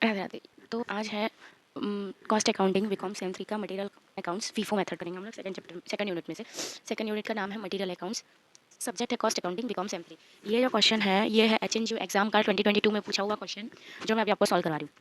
राधे राधे। तो आज है कॉस्ट अकाउंटिंग बीकॉम सेम 3 का मटेरियल अकाउंट्स फीफो मेथड करेंगे हम लोग सेकंड चैप्टर सेकंड यूनिट में से। सेकंड यूनिट का नाम है मटेरियल अकाउंट्स, सब्जेक्ट है कॉस्ट अकाउंटिंग बीकॉम सेम 3। ये जो क्वेश्चन है ये है एचएनयू एग्जाम का 2022 में पूछा हुआ क्वेश्चन, जो मैं अभी आपको सॉल्व करवा रही हूँ।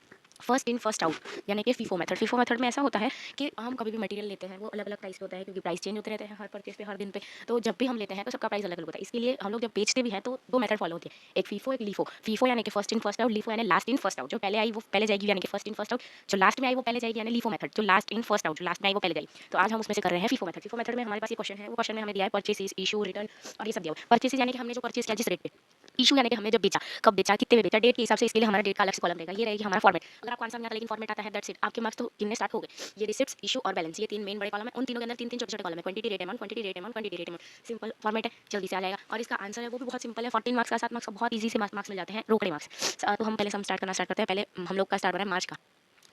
फर्स्ट इन फर्स्ट आउट यानी कि फीफो मेथड। फीफो मेथड में ऐसा होता है कि हम कभी भी मटेरियल लेते हैं वो अलग अलग प्राइस पे होता है, क्योंकि प्राइस चेंज होते रहते हैं हर परचेज पे हर दिन पे। तो जब भी हम लेते हैं तो सबका प्राइस अलग अलग होता है। इसके लिए हम लोग जब बेचते भी हैं तो दो मेथड फॉलो होती है, एक फीफो एक लीफो। फीफो यानी कि first in first out, LIFO यानी लास्ट इन फर्स्ट आउट। जो पहले आई वो पहले जाएगी यानी कि फर्स्ट इन फर्स्ट आउट, जो लास्ट में आई वो पहले जाएगी यानी लीफो मेथड। जो लास्ट इन फर्स्ट आउट, जो लास्ट में आई वो पहले जाएगी। तो आज हम उसमें से कर रहे हैं फीफो मेथड। फीफो मेथड में हमारे पास ये क्वेश्चन है, वो क्वेश्चन में हमें दिया है परचेज, इशू, रिटर्न और ये सब दिया हुआ है। परचेज यानी कि हमने जो परचेज किया जिस रेट पे, इशू यानी कि हमने जब बेचा, कब बेचा, कितने में बेचा, डेट के हिसाब से। इसके लिए हमारा डेट का अलग से कॉलम रहेगा। ये रहेगी हमारा फॉर्मेट। अगर आपको आंसर नहीं आता लेकिन फॉर्मेट आता है, दैट्स इट, आपके मार्क्स तो गिनने स्टार्ट हो गए। ये रिसिप्ट्स, इशू और बैलेंस, ये तीन मेन बड़े कॉलम है। उन तीनों के अंदर तीन तीन छोटे छोटे कॉलम है, quantity, rate, amount, quantity, rate, amount, quantity, rate, amount. Simple format है, जल्दी से आ जाएगा। और इसका आंसर है वो भी बहुत सिंपल है, 14 मार्क्स का, 7 मार्क्स का, बहुत ईजी से मार्क्स मिल जाते हैं, रोकड़े मार्क्स। तो हम पहले स्टार्ट करते हैं। पहले हम लोग का स्टार्ट हो रहा है मार्च का।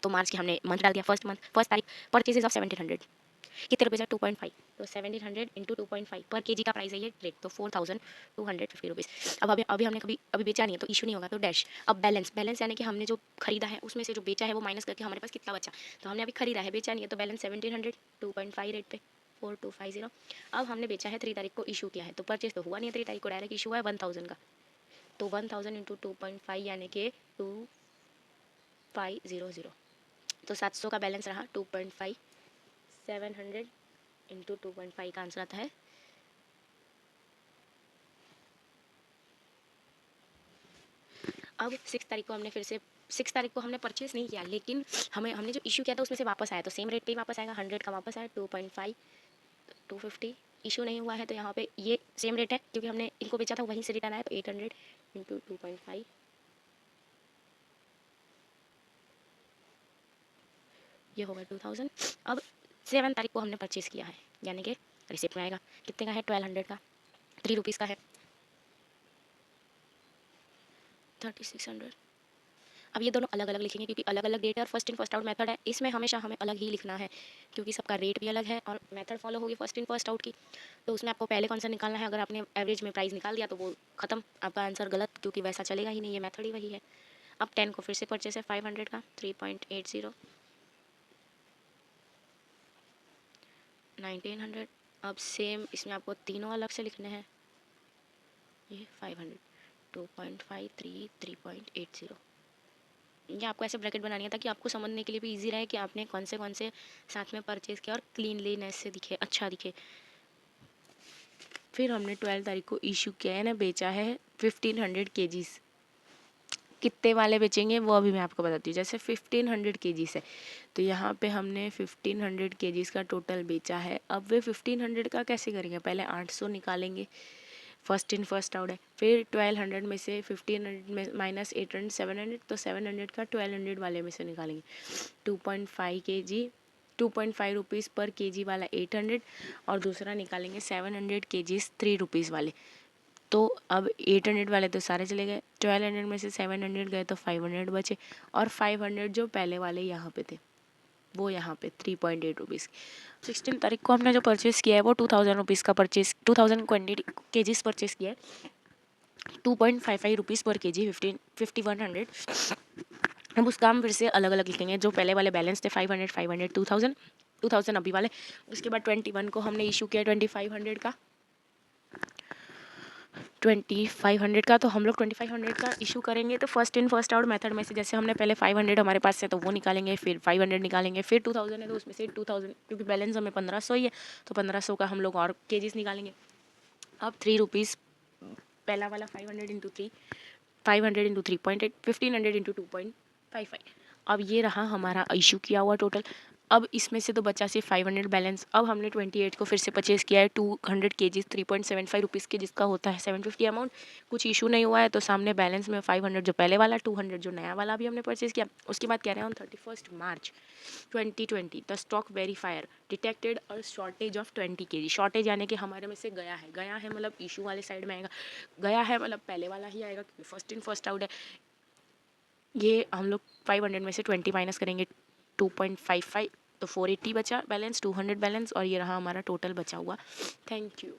तो मार्च की हमने मंथ डाल दिया, फर्स्ट मंथ, फर्स्ट तारीख, परचेजेस ऑफ 1700, कितने रुपये से 2.5। तो 1700 इंटू 2.5 पर केजी का प्राइस है ये रेट, तो 4250 रुपीज़। अब अभी अभी हमने अभी बेचा नहीं है तो इशू नहीं होगा, तो डैश। अब बैलेंस, बैलेंस यानी कि हमने जो खरीदा है उसमें से जो बेचा है वो माइनस करके हमारे पास कितना बचा। तो हमने अभी खरीदा है, बेचा नहीं है, तो बैलेंस 1700 2.5 रेट पे 4250। अब हमने बेचा है 3 तारीख को, इशू किया है, तो परचेज तो हुआ नहीं है 3 तारीख को, डायरेक्ट इशू है 1000 का। तो 1000 इंटू 2.5 यानी कि 2500। तो 700 का बैलेंस रहा 2.5, 700 इंटू 2.5 का आंसर आता है। अब 6 तारीख को हमने फिर से 6 तारीख को हमने परचेस नहीं किया, लेकिन हमने जो इशू किया था उसमें से वापस आया, तो सेम रेट पे ही वापस आएगा, 100 का वापस आया, 2.5 250। इशू नहीं हुआ है तो यहाँ पे ये सेम रेट है, क्योंकि हमने इनको बेचा था वहीं से रिटर्न आया, तो 800 इंटू 2.5 ये होगा 2000। अब 7 तारीख को हमने परचेस किया है, यानी कि रिसिप्ट में आएगा, कितने का है, 1200 का, 3 रुपीज़ का है, 3600। अब ये दोनों अलग अलग लिखेंगे क्योंकि अलग अलग डेट है और first in first out method है, इसमें हमेशा हमें अलग ही लिखना है, क्योंकि सबका रेट भी अलग है और मेथड फॉलो होगी फर्स्ट इन फर्स्ट आउट की। तो उसमें आपको पहले कौन सा निकालना है, अगर आपने एवरेज में प्राइस निकाल दिया तो वो खत्म, आपका आंसर गलत, क्योंकि वैसा चलेगा ही नहीं, ये मेथड ही वही है। अब 10 को फिर से परचेस है 500 का, 3.80, 1900। अब सेम इसमें आपको तीनों अलग से लिखने हैं, ये 500, 2.5, 3, 3.80। ये आपको ऐसे ब्रैकेट बनानी है ताकि आपको समझने के लिए भी इजी रहे कि आपने कौन से साथ में परचेज किया और क्लीनलीनेस से दिखे, अच्छा दिखे। फिर हमने 12 तारीख को इशू किया है ना, बेचा है 1500 केजीज। कितने वाले बेचेंगे वो अभी मैं आपको बताती हूँ। जैसे 1500 केजीज है तो यहाँ पे हमने 1500 केजीज का टोटल बेचा है। अब वे 1500 का कैसे करेंगे, पहले 800 निकालेंगे, फर्स्ट इन फर्स्ट आउट है। फिर 1200 में से 1500 में माइनस 800 700, तो 700 का 1200 वाले में से निकालेंगे। 2.5 केजी, 2.5 रुपीज़ पर केजी वाला 800, और दूसरा निकालेंगे 700 केजीज 3 रुपीज़ वाले। तो अब 800 वाले तो सारे चले गए, 1200 में से 700 गए तो 500 बचे, और 500 जो पहले वाले यहाँ पे थे वो यहाँ पे 3.8 रुपीज़। 16 तारीख को हमने जो परचेज़ किया है वो 2000 रुपीज़ का परचेज, 2000 क्वान्टिटी केजीज परचेज़ किया है, 2.55 रुपीज़ पर केजी, 5100। हम उसका हम फिर से अलग अलग लिखेंगे। जो पहले वाले बैलेंस थे 500 500 2000 2000 अभी वाले। उसके बाद 21 को हमने इशू किया 2500 का, 2500 का। तो हम लोग 2500 का इशू करेंगे तो first in first out method में से जैसे हमने पहले 500 हमारे पास है तो वो निकालेंगे, फिर 500 निकालेंगे, फिर 2000 है तो उसमें से 2000, क्योंकि बैलेंस हमें 1500 ही है तो 1500 का हम लोग और केजीज निकालेंगे। अब 3 रुपीज़ पहला वाला 500 इंटू 3, 500 इंटू 3.8, 1500 इंटू 2.55। अब ये रहा हमारा इशू किया हुआ टोटल। अब इसमें से तो बचा सिर्फ 500 बैलेंस। अब हमने 28 को फिर से परचेज़ किया है 200 केजीज 3.75 रुपीज़ के, जिसका होता है 750 अमाउंट। कुछ इशू नहीं हुआ है तो सामने बैलेंस में 500 जो पहले वाला, 200 जो नया वाला अभी हमने परचेज़ किया। उसके बाद कह रहे हैं on 31 March 2020 the stock verifier detected और शॉर्टेज ऑफ 20 केजी। शॉर्टेज यानी कि हमारे में से गया है मतलब इशू वाले साइड में आएगा, गया है मतलब पहले वाला ही आएगा क्योंकि फर्स्ट इन फर्स्ट आउट है। ये हम लोग 500 में से 20 माइनस करेंगे 2.55, तो 480 बचा बैलेंस, 200 बैलेंस, और ये रहा हमारा टोटल बचा हुआ। Thank you.